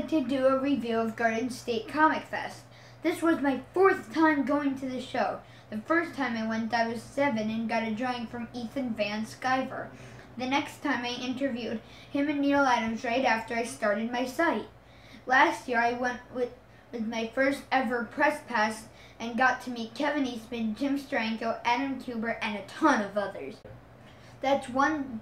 like to do a review of Garden State Comic Fest. This was my 4th time going to the show. The first time I went, I was 7 and got a drawing from Ethan Van Sciver. The next time I interviewed him and Neil Adams right after I started my site. Last year I went with my first ever press pass and got to meet Kevin Eastman, Jim Steranko, Adam Kubert, and a ton of others. That's one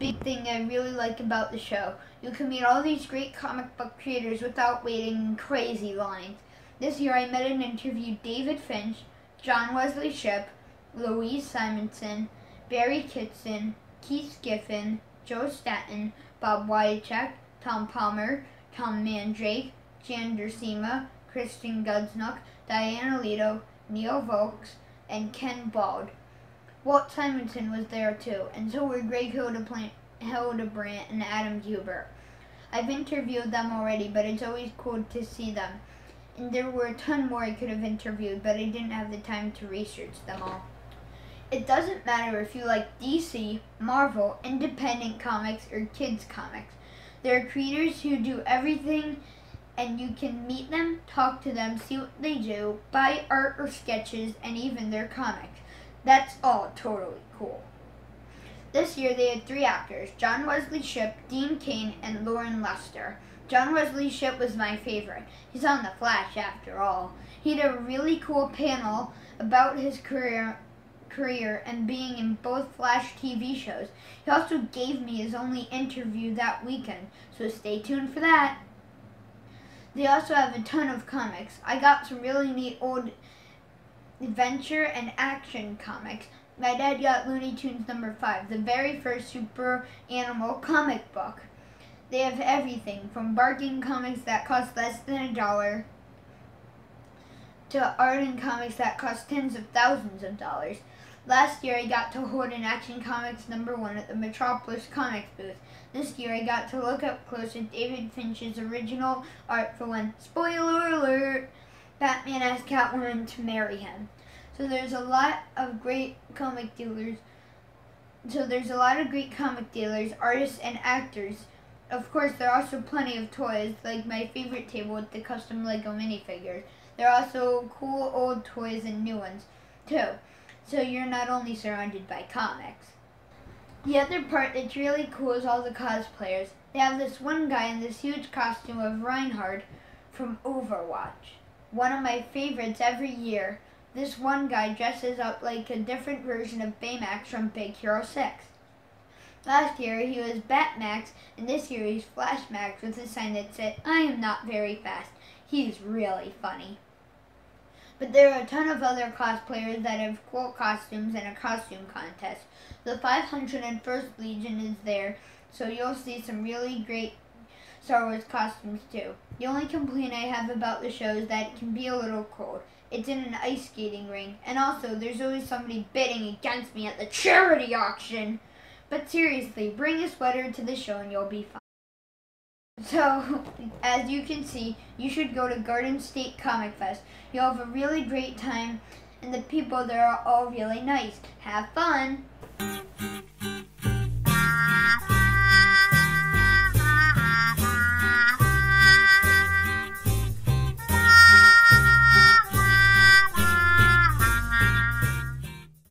big thing I really like about the show. You can meet all these great comic book creators without waiting in crazy lines. This year I met and interviewed David Finch, John Wesley Shipp, Louise Simonson, Barry Kitson, Keith Giffen, Joe Staton, Bob Wyachek, Tom Palmer, Tom Mandrake, Jan Dersima, Kristen Gudsnook, Diana Lito, Neil Volks, and Ken Bald. Walt Simonson was there too, and so were Greg Hildebrandt and Adam Kubert. I've interviewed them already, but it's always cool to see them. And there were a ton more I could have interviewed, but I didn't have the time to research them all. It doesn't matter if you like DC, Marvel, independent comics, or kids comics. There are creators who do everything, and you can meet them, talk to them, see what they do, buy art or sketches, and even their comics. That's all totally cool. This year they had 3 actors, John Wesley Shipp, Dean Cain, and Lauren Lester. John Wesley Shipp was my favorite. He's on The Flash after all. He had a really cool panel about his career and being in both Flash TV shows. He also gave me his only interview that weekend, so stay tuned for that. They also have a ton of comics. I got some really neat old adventure and action comics. My dad got Looney Tunes number 5, the very first super animal comic book. They have everything from barking comics that cost less than $1 to art and comics that cost tens of thousands of dollars. Last year I got to hold an Action Comics number 1 at the Metropolis Comics booth. This year I got to look up close at David Finch's original art for when, spoiler alert, Batman asked Catwoman to marry him. So there's a lot of great comic dealers. Artists, and actors. Of course, there are also plenty of toys, like my favorite table with the custom Lego minifigures. There are also cool old toys and new ones, too. So you're not only surrounded by comics. The other part that's really cool is all the cosplayers. They have this one guy in this huge costume of Reinhardt from Overwatch. One of my favorites every year. This one guy dresses up like a different version of Baymax from Big Hero 6. Last year he was Batmax, and this year he's Flashmax with a sign that said, "I am not very fast." He's really funny. But there are a ton of other cosplayers that have cool costumes and a costume contest. The 501st Legion is there, so you'll see some really great Star Wars costumes too. The only complaint I have about the show is that it can be a little cold. It's in an ice skating rink, and also there's always somebody bidding against me at the charity auction. But seriously, bring a sweater to the show and you'll be fine. So, as you can see, you should go to Garden State Comic Fest. You'll have a really great time, and the people there are all really nice. Have fun!